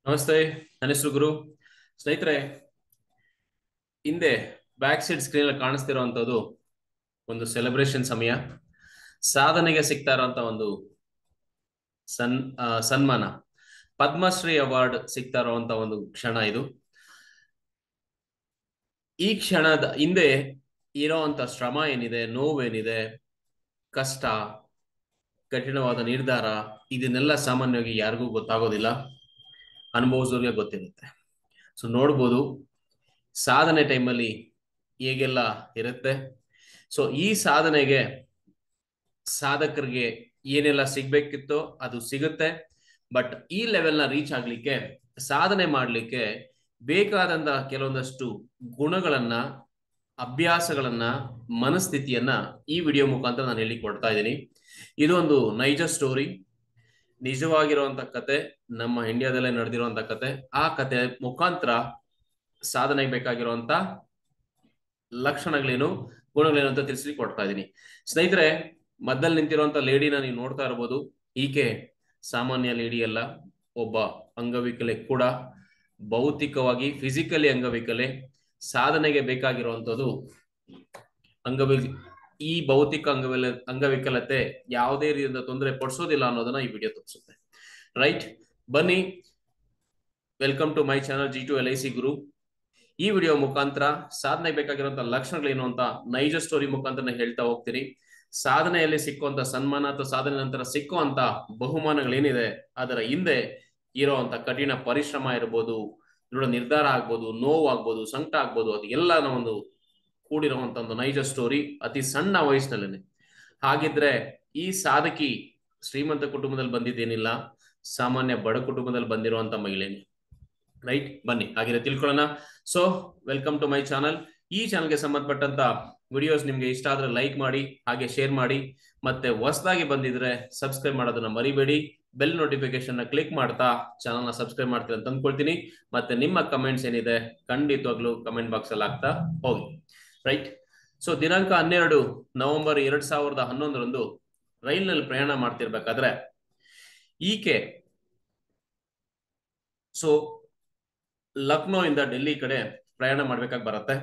ನಮಸ್ತೆ. ನನ್ನ ಹೆಸರು ಗುರು. ಸ್ನೇಹಿತರೆ, ಹಿಂದೆ ಬ್ಯಾಕ್ ಸೈಡ್ ಸ್ಕ್ರೀನ್ ಅಲ್ಲಿ ಕಾಣಿಸ್ತಿರುವಂತದ್ದು ಒಂದು ಸೆಲೆಬ್ರೇಷನ್ ಸಮಯ. ಸಾಧನೆಗೆ ಸಿಗ್ತಾ ಇರುವಂತ ಒಂದು ಸನ್ಮಾನ, ಪದ್ಮಶ್ರೀ ಅವಾರ್ಡ್ ಸಿಗ್ತಾ ಇರುವಂತ ಒಂದು ಕ್ಷಣ ಇದು. ಈ ಕ್ಷಣದ ಹಿಂದೆ ಇರೋವಂತ ಶ್ರಮ ಏನಿದೆ, ನೋವೇನಿದೆ, ಕಷ್ಟ, ಕಠಿಣವಾದ ನಿರ್ಧಾರ, ಇದನ್ನೆಲ್ಲ ಸಾಮಾನ್ಯವಾಗಿ ಯಾರಿಗೂ ಗೊತ್ತಾಗೋದಿಲ್ಲ, ಅನುಭವಿಸೋರಿಗೆ ಗೊತ್ತಿರುತ್ತೆ. ಸೊ ನೋಡ್ಬೋದು ಸಾಧನೆ ಟೈಮಲ್ಲಿ ಹೇಗೆಲ್ಲ ಇರುತ್ತೆ. ಸೊ ಈ ಸಾಧನೆಗೆ ಸಾಧಕರಿಗೆ ಏನೆಲ್ಲ ಸಿಗ್ಬೇಕಿತ್ತೋ ಅದು ಸಿಗುತ್ತೆ. ಬಟ್ ಈ ಲೆವೆಲ್ನ ರೀಚ್ ಆಗ್ಲಿಕ್ಕೆ, ಸಾಧನೆ ಮಾಡ್ಲಿಕ್ಕೆ ಬೇಕಾದಂತ ಕೆಲವೊಂದಷ್ಟು ಗುಣಗಳನ್ನ, ಅಭ್ಯಾಸಗಳನ್ನ, ಮನಸ್ಥಿತಿಯನ್ನ ಈ ವಿಡಿಯೋ ಮುಖಾಂತರ ನಾನು ಹೇಳಿ ಕೊಡ್ತಾ ಇದ್ದೀನಿ. ಇದು ಒಂದು ನೈಜ ಸ್ಟೋರಿ, ನಿಜವಾಗಿರುವಂತ ಕತೆ, ನಮ್ಮ ಇಂಡಿಯಾದಲ್ಲೇ ನಡೆದಿರುವಂತ ಕತೆ. ಆ ಕತೆ ಮುಖಾಂತರ ಸಾಧನೆಗೆ ಬೇಕಾಗಿರುವಂತ ಲಕ್ಷಣಗಳೇನು, ಗುಣಗಳೇನು ಅಂತ ತಿಳಿಸಿ ಕೊಡ್ತಾ ಇದ್ದೀನಿ. ಸ್ನೇಹಿತರೆ, ಮಧ್ಯದಲ್ಲಿ ನಿಂತಿರುವಂತ ಲೇಡಿನ ನೀವು ನೋಡ್ತಾ ಇರಬಹುದು. ಈಕೆ ಸಾಮಾನ್ಯ ಲೇಡಿ ಅಲ್ಲ, ಒಬ್ಬ ಅಂಗವಿಕಲೆ ಕೂಡ. ಭೌತಿಕವಾಗಿ, ಫಿಸಿಕಲಿ ಅಂಗವಿಕಲೆ. ಸಾಧನೆಗೆ ಬೇಕಾಗಿರುವಂತದ್ದು ಈ ಭೌತಿಕ ಅಂಗವಿಕಲತೆ ಯಾವುದೇ ರೀತಿಯಿಂದ ತೊಂದರೆ ಪಡಿಸೋದಿಲ್ಲ ಅನ್ನೋದನ್ನ ಈ ವಿಡಿಯೋ ತೋರಿಸುತ್ತೆ. ರೈಟ್, ಬನ್ನಿ. Welcome to my channel G2LIC ಗುರು. ಈ ವಿಡಿಯೋ ಮುಖಾಂತರ ಸಾಧನೆಗೆ ಬೇಕಾಗಿರುವಂತಹ ಲಕ್ಷಣಗಳೇನು ಅಂತ ನೈಜ ಸ್ಟೋರಿ ಮುಖಾಂತರ ಹೇಳ್ತಾ ಹೋಗ್ತೀನಿ. ಸಾಧನೆಯಲ್ಲಿ ಸಿಕ್ಕುವಂತ ಸನ್ಮಾನ ಅಥವಾ ಸಾಧನೆ ನಂತರ ಸಿಕ್ಕುವಂತ ಬಹುಮಾನಗಳೇನಿದೆ, ಅದರ ಹಿಂದೆ ಇರುವಂತ ಕಠಿಣ ಪರಿಶ್ರಮ ಇರ್ಬೋದು, ದೃಢ ನಿರ್ಧಾರ ಆಗ್ಬೋದು, ನೋವು ಆಗ್ಬೋದು, ಸಂಕಟ ಆಗ್ಬೋದು, ಅದು ಎಲ್ಲಾನ ಒಂದು ಕೂಡಿರುವಂತ ಒಂದು ನೈಜ ಸ್ಟೋರಿ, ಅತಿ ಸಣ್ಣ ವಯಸ್ಸಿನಲ್ಲೇನೆ. ಹಾಗಿದ್ರೆ ಈ ಸಾಧಕಿ ಶ್ರೀಮಂತ ಕುಟುಂಬದಲ್ಲಿ ಬಂದಿದ್ದೇನಿಲ್ಲ, ಸಾಮಾನ್ಯ ಬಡ ಕುಟುಂಬದಲ್ಲಿ ಬಂದಿರುವಂತ ಮಹಿಳೆನೆ. ರೈಟ್, ಬನ್ನಿ ಹಾಗೆ ತಿಳ್ಕೊಳ್ಳೋಣ. So welcome to my channel. ಈ ಚಾನಲ್ಗೆ ಸಂಬಂಧಪಟ್ಟಂತ ವಿಡಿಯೋಸ್ ನಿಮ್ಗೆ ಇಷ್ಟ ಆದ್ರೆ ಲೈಕ್ ಮಾಡಿ, ಹಾಗೆ ಶೇರ್ ಮಾಡಿ. ಮತ್ತೆ ಹೊಸದಾಗಿ ಬಂದಿದ್ರೆ ಸಬ್ಸ್ಕ್ರೈಬ್ ಮಾಡೋದನ್ನ ಮರಿಬೇಡಿ. ಬೆಲ್ ನೋಟಿಫಿಕೇಶನ್ ನ ಕ್ಲಿಕ್ ಮಾಡ್ತಾ ಚಾನಲ್ ನ ಸಬ್ಸ್ಕ್ರೈಬ್ ಮಾಡ್ತೀರಿ ಅಂತ ಅಂದ್ಕೊಳ್ತೀನಿ. ಮತ್ತೆ ನಿಮ್ಮ ಕಮೆಂಟ್ಸ್ ಏನಿದೆ ಖಂಡಿತವಾಗ್ಲೂ ಕಮೆಂಟ್ ಬಾಕ್ಸ್ ಅಲ್ಲಿ ಹಾಕ್ತಾ ಹೋಗಿ. ರೈಟ್, ಸೊ ದಿನಾಂಕ 12 ನವೆಂಬರ್ 2011 ರೈಲ್ನಲ್ಲಿ ಪ್ರಯಾಣ ಮಾಡ್ತಿರ್ಬೇಕಾದ್ರೆ ಈಕೆ ಲಕ್ನೋ ಇಂದ ಡೆಲ್ಲಿ ಕಡೆ ಪ್ರಯಾಣ ಮಾಡ್ಬೇಕಾಗಿ ಬರುತ್ತೆ.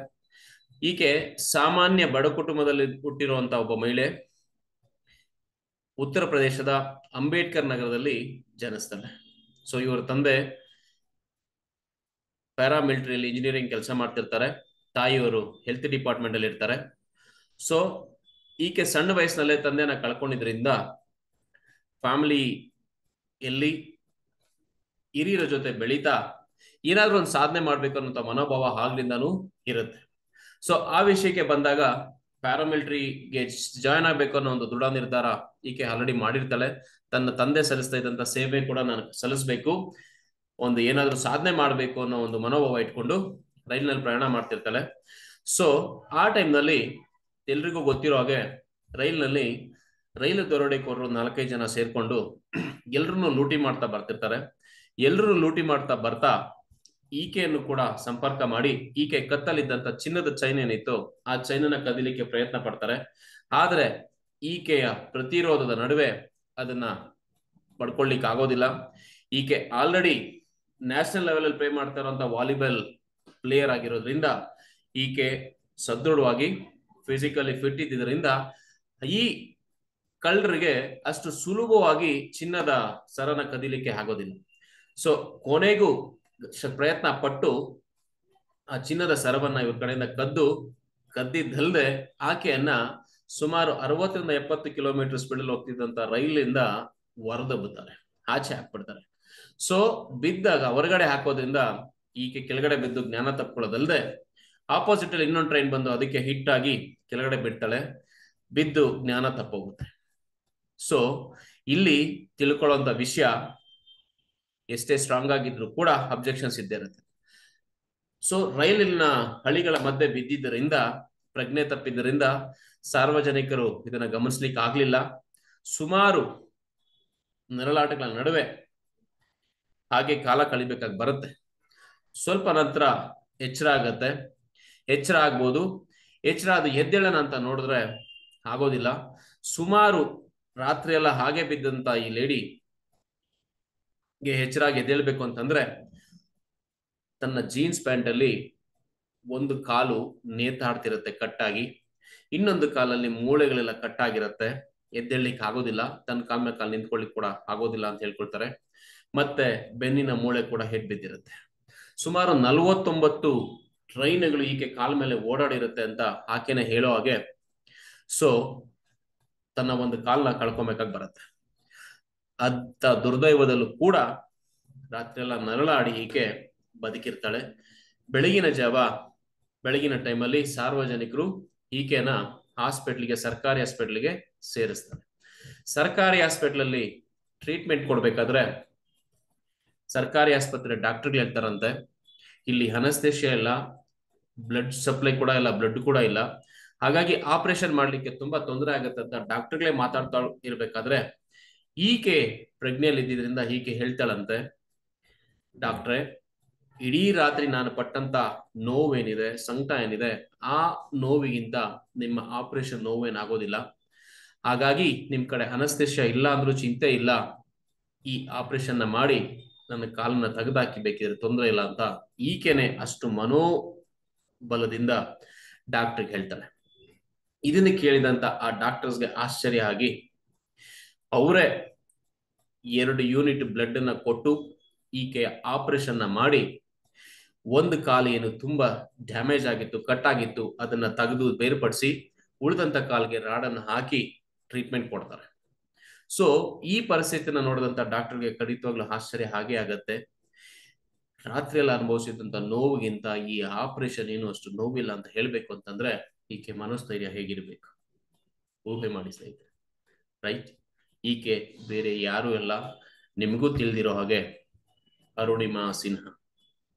ಈಕೆ ಸಾಮಾನ್ಯ ಬಡ ಕುಟುಂಬದಲ್ಲಿ ಹುಟ್ಟಿರುವಂತಹ ಒಬ್ಬ ಮಹಿಳೆ. ಉತ್ತರ ಪ್ರದೇಶದ ಅಂಬೇಡ್ಕರ್ ನಗರದಲ್ಲಿ ಜನಿಸ್ತಾಳೆ. ಸೊ ಇವರ ತಂದೆ ಪ್ಯಾರಾಮಿಲಿಟರಿಯಲ್ಲಿ ಇಂಜಿನಿಯರಿಂಗ್ ಕೆಲಸ ಮಾಡ್ತಿರ್ತಾರೆ, ತಾಯಿಯವರು ಹೆಲ್ತ್ ಡಿಪಾರ್ಟ್ಮೆಂಟ್ ಅಲ್ಲಿ ಇರ್ತಾರೆ. ಸೊ ಈಕೆ ಸಣ್ಣ ವಯಸ್ಸಿನಲ್ಲೇ ತಂದೆನ ಕಳ್ಕೊಂಡಿದ್ರಿಂದ ಫ್ಯಾಮಿಲಿಯಲ್ಲಿ ಹಿರಿಯರ ಜೊತೆ ಬೆಳೀತಾ ಏನಾದ್ರೂ ಒಂದು ಸಾಧನೆ ಮಾಡ್ಬೇಕು ಅನ್ನೋ ಮನೋಭಾವ ಆಗ್ಲಿಂದಾನು ಇರುತ್ತೆ. ಸೊ ಆ ವಿಷಯಕ್ಕೆ ಬಂದಾಗ ಪ್ಯಾರಾಮಿಲಿಟರಿಗೆ ಜಾಯ್ನ್ ಆಗ್ಬೇಕು ಅನ್ನೋ ಒಂದು ದೃಢ ನಿರ್ಧಾರ ಈಕೆ ಆಲ್ರೆಡಿ ಮಾಡಿರ್ತಾಳೆ. ತನ್ನ ತಂದೆ ಸಲ್ಲಿಸ್ತಾ ಇದ್ದಂತ ಸೇವೆ ಕೂಡ ನಾನು ಸಲ್ಲಿಸ್ಬೇಕು, ಒಂದು ಏನಾದ್ರೂ ಸಾಧನೆ ಮಾಡ್ಬೇಕು ಅನ್ನೋ ಒಂದು ಮನೋಭಾವ ಇಟ್ಕೊಂಡು ರೈಲ್ನಲ್ಲಿ ಪ್ರಯಾಣ ಮಾಡ್ತಿರ್ತಾಳೆ. ಸೊ ಆ ಟೈಮ್ನಲ್ಲಿ ಎಲ್ರಿಗೂ ಗೊತ್ತಿರೋ ಹಾಗೆ ರೈಲು ದರೋಡೆಕೋರರು 4-5 ಜನ ಸೇರ್ಕೊಂಡು ಎಲ್ರನ್ನೂ ಲೂಟಿ ಮಾಡ್ತಾ ಬರ್ತಿರ್ತಾರೆ. ಎಲ್ರೂ ಲೂಟಿ ಮಾಡ್ತಾ ಬರ್ತಾ ಈಕೆಯನ್ನು ಕೂಡ ಸಂಪರ್ಕ ಮಾಡಿ ಈಕೆ ಕತ್ತಲಿದ್ದಂತ ಚಿನ್ನದ ಚೈನ್ ಏನಿತ್ತು ಆ ಚೈನನ್ನ ಕದಿಲಿಕ್ಕೆ ಪ್ರಯತ್ನ ಪಡ್ತಾರೆ. ಆದ್ರೆ ಈಕೆಯ ಪ್ರತಿರೋಧದ ನಡುವೆ ಅದನ್ನ ಪಡ್ಕೊಳ್ಳಿಕ್ ಆಗೋದಿಲ್ಲ. ಈಕೆ ಆಲ್ರೆಡಿ ನ್ಯಾಷನಲ್ ಲೆವೆಲ್ ಅಲ್ಲಿ ಪ್ಲೇ ಮಾಡ್ತಾ ಇರುವಂತ ವಾಲಿಬಾಲ್ ಪ್ಲೇಯರ್ ಆಗಿರೋದ್ರಿಂದ ಈಕೆ ಸದೃಢವಾಗಿ ಫಿಸಿಕಲಿ ಫಿಟ್ ಇದ್ದಿದ್ರಿಂದ ಈ ಕಳ್ಳರಿಗೆ ಅಷ್ಟು ಸುಲಭವಾಗಿ ಚಿನ್ನದ ಸರನ ಕದಿಲಿಕ್ಕೆ ಆಗೋದಿಲ್ಲ. ಸೊ ಕೊನೆಗೂ ಪ್ರಯತ್ನ ಪಟ್ಟು ಆ ಚಿನ್ನದ ಸರವನ್ನ ಇವ್ರ ಕಡೆಯಿಂದ ಕದ್ದಿದ್ದಲ್ದೆ ಆಕೆಯನ್ನ ಸುಮಾರು 60-70 ಕಿಲೋಮೀಟರ್ ಸ್ಪೀಡ್ ಅಲ್ಲಿ ಹೋಗ್ತಿದ್ದಂತ ರೈಲಿಂದ ಹೊರದಬ್ಬುತ್ತಾರೆ, ಆಚೆ ಹಾಕ್ಬಿಡ್ತಾರೆ. ಸೊ ಬಿದ್ದಾಗ ಹೊರಗಡೆ ಹಾಕೋದ್ರಿಂದ ಈಕೆ ಕೆಳಗಡೆ ಬಿದ್ದು ಜ್ಞಾನ ತಪ್ಕೊಳ್ಳೋದಲ್ದೆ ಆಪೋಸಿಟ್ ಅಲ್ಲಿ ಇನ್ನೊಂದು ಟ್ರೈನ್ ಬಂದು ಅದಕ್ಕೆ ಹಿಟ್ ಆಗಿ ಕೆಳಗಡೆ ಬಿಡ್ತಾಳೆ, ಬಿದ್ದು ಜ್ಞಾನ ತಪ್ಪೋಗುತ್ತೆ. ಸೊ ಇಲ್ಲಿ ತಿಳ್ಕೊಳ್ಳುವಂತ ವಿಷಯ, ಎಷ್ಟೇ ಸ್ಟ್ರಾಂಗ್ ಆಗಿದ್ರು ಕೂಡ ಅಬ್ಜೆಕ್ಷನ್ಸ್ ಇದ್ದೇ ಇರುತ್ತೆ. ಸೊ ರೈಲಿನ ಹಳಿಗಳ ಮಧ್ಯೆ ಬಿದ್ದಿದ್ದರಿಂದ, ಪ್ರಜ್ಞೆ ತಪ್ಪಿದ್ದರಿಂದ ಸಾರ್ವಜನಿಕರು ಇದನ್ನ ಗಮನಿಸ್ಲಿಕ್ಕೆ ಆಗ್ಲಿಲ್ಲ. ಸುಮಾರು ನರಳಾಟಗಳ ನಡುವೆ ಹಾಗೆ ಕಾಲ ಕಳಿಬೇಕಾಗಿ ಬರುತ್ತೆ. ಸ್ವಲ್ಪ ನಂತರ ಎಚ್ಚರ ಆಗತ್ತೆ. ಎಚ್ಚರ ಆಗ್ಬೋದು, ಎಚ್ಚರ ಅದು ಎದ್ದೇಳನ ಅಂತ ನೋಡಿದ್ರೆ ಆಗೋದಿಲ್ಲ. ಸುಮಾರು ರಾತ್ರಿ ಎಲ್ಲ ಹಾಗೆ ಬಿದ್ದಂತ ಈ ಲೇಡಿ ಎಚ್ಚರಾಗಿ ಎದ್ದೇಳ್ಬೇಕು ಅಂತಂದ್ರೆ ತನ್ನ ಜೀನ್ಸ್ ಪ್ಯಾಂಟ್ ಅಲ್ಲಿ ಒಂದು ಕಾಲು ನೇತಾಡ್ತಿರುತ್ತೆ ಕಟ್ಟಾಗಿ, ಇನ್ನೊಂದು ಕಾಲಲ್ಲಿ ಮೂಳೆಗಳೆಲ್ಲ ಕಟ್ಟಾಗಿರುತ್ತೆ, ಎದ್ದೇಳ್ಲಿಕ್ಕೆ ಆಗೋದಿಲ್ಲ, ತನ್ನ ಕಾಲ ಮೇಲೆ ಕಾಲು ನಿಂತ್ಕೊಳ್ಳಿಕ್ ಕೂಡ ಆಗೋದಿಲ್ಲ ಅಂತ ಹೇಳ್ಕೊಳ್ತಾರೆ. ಮತ್ತೆ ಬೆನ್ನಿನ ಮೂಳೆ ಕೂಡ ಹೆಡ್ ಬಿದ್ದಿರುತ್ತೆ. ಸುಮಾರು 49 ಟ್ರೈನ್ಗಳು ಈಕೆ ಕಾಲ ಮೇಲೆ ಓಡಾಡಿರುತ್ತೆ ಅಂತ ಆಕೆನೆ ಹೇಳೋ ಹಾಗೆ. ಸೊ ತನ್ನ ಒಂದು ಕಾಲನ್ನ ಕಳ್ಕೊಬೇಕಾಗಿ ಬರುತ್ತೆ. ಅಂತ ದುರ್ದೈವದಲ್ಲೂ ಕೂಡ ರಾತ್ರಿ ಎಲ್ಲ ನರಳಾಡಿ ಈಕೆ ಬದುಕಿರ್ತಾಳೆ. ಬೆಳಗಿನ ಟೈಮಲ್ಲಿ ಸಾರ್ವಜನಿಕರು ಈಕೆನ ಹಾಸ್ಪಿಟ್ಲಿಗೆ, ಸರ್ಕಾರಿ ಹಾಸ್ಪಿಟ್ಲಿಗೆ ಸೇರಿಸ್ತಾರೆ. ಸರ್ಕಾರಿ ಹಾಸ್ಪಿಟ್ಲಲ್ಲಿ ಟ್ರೀಟ್ಮೆಂಟ್ ಕೊಡ್ಬೇಕಾದ್ರೆ ಸರ್ಕಾರಿ ಆಸ್ಪತ್ರೆ ಡಾಕ್ಟರ್ಗಳು ಹೇಳ್ತಾರಂತೆ, ಇಲ್ಲಿ ಅನಸ್ತೇಷಿಯಾ ಇಲ್ಲ, ಬ್ಲಡ್ ಸಪ್ಲೈ ಕೂಡ ಇಲ್ಲ, ಬ್ಲಡ್ ಕೂಡ ಇಲ್ಲ, ಹಾಗಾಗಿ ಆಪರೇಷನ್ ಮಾಡ್ಲಿಕ್ಕೆ ತುಂಬಾ ತೊಂದರೆ ಆಗುತ್ತೆ ಅಂತ ಡಾಕ್ಟರ್ಗಳೇ ಮಾತಾಡ್ತಾ ಇರ್ಬೇಕಾದ್ರೆ ಈಕೆ ಪ್ರಜ್ಞೆಯಲ್ಲಿ ಇದ್ದಿದ್ರಿಂದ ಈಕೆ ಹೇಳ್ತಾಳಂತೆ, ಡಾಕ್ಟ್ರೆ, ಇಡೀ ರಾತ್ರಿ ನಾನು ಪಟ್ಟಂತ ನೋವೇನಿದೆ, ಸಂಕಟ ಏನಿದೆ, ಆ ನೋವಿಗಿಂತ ನಿಮ್ಮ ಆಪರೇಷನ್ ನೋವೇನಾಗೋದಿಲ್ಲ. ಹಾಗಾಗಿ ನಿಮ್ ಕಡೆ ಅನಸ್ತೇಷಿಯಾ ಇಲ್ಲ ಅಂದ್ರೂ ಚಿಂತೆ ಇಲ್ಲ, ಈ ಆಪರೇಷನ್ ಮಾಡಿ ನನ್ನ ಕಾಲನ್ನ ತೆಗೆದಾಕಿ ಬೇಕಿದ್ರೆ ತೊಂದರೆ ಇಲ್ಲ ಅಂತ ಈಕೆನೆ ಅಷ್ಟು ಮನೋಬಲದಿಂದ ಡಾಕ್ಟರ್ಗೆ ಹೇಳ್ತಾಳೆ. ಇದನ್ನ ಕೇಳಿದಂತ ಆ ಡಾಕ್ಟರ್ಸ್ಗೆ ಆಶ್ಚರ್ಯ ಆಗಿ ಅವರೇ 2 ಯೂನಿಟ್ ಬ್ಲಡ್ ಅನ್ನ ಕೊಟ್ಟು ಈಕೆಯ ಆಪರೇಷನ್ ಮಾಡಿ, ಒಂದು ಕಾಲು ಏನು ತುಂಬಾ ಡ್ಯಾಮೇಜ್ ಆಗಿತ್ತು, ಕಟ್ ಆಗಿತ್ತು, ಅದನ್ನ ತೆಗೆದು ಬೇರ್ಪಡಿಸಿ ಉಳಿದಂತ ಕಾಲ್ಗೆ ರಾಡನ್ನು ಹಾಕಿ ಟ್ರೀಟ್ಮೆಂಟ್ ಕೊಡ್ತಾರೆ. ಸೊ ಈ ಪರಿಸ್ಥಿತಿನ ನೋಡಿದಂತ ಡಾಕ್ಟರ್ಗೆ ಖಂಡಿತವಾಗ್ಲೂ ಆಶ್ಚರ್ಯ ಹಾಗೆ ಆಗತ್ತೆ. ರಾತ್ರಿ ಎಲ್ಲ ಅನುಭವಿಸಿದಂತ ನೋವಿಗಿಂತ ಈ ಆಪರೇಷನ್ ಏನು ಅಷ್ಟು ನೋವಿಲ್ಲ ಅಂತ ಹೇಳ್ಬೇಕು ಅಂತಂದ್ರೆ ಈಕೆ ಮನೋಸ್ಥೈರ್ಯ ಹೇಗಿರ್ಬೇಕು ಊಹೆ ಮಾಡಿ ಸ್ನೇಹಿತರೆ, ರೈಟ್? ಈಕೆ ಬೇರೆ ಯಾರು ಎಲ್ಲ, ನಿಮಗೂ ತಿಳಿದಿರೋ ಹಾಗೆ ಅರುಣಿಮಾ ಸಿನ್ಹಾ.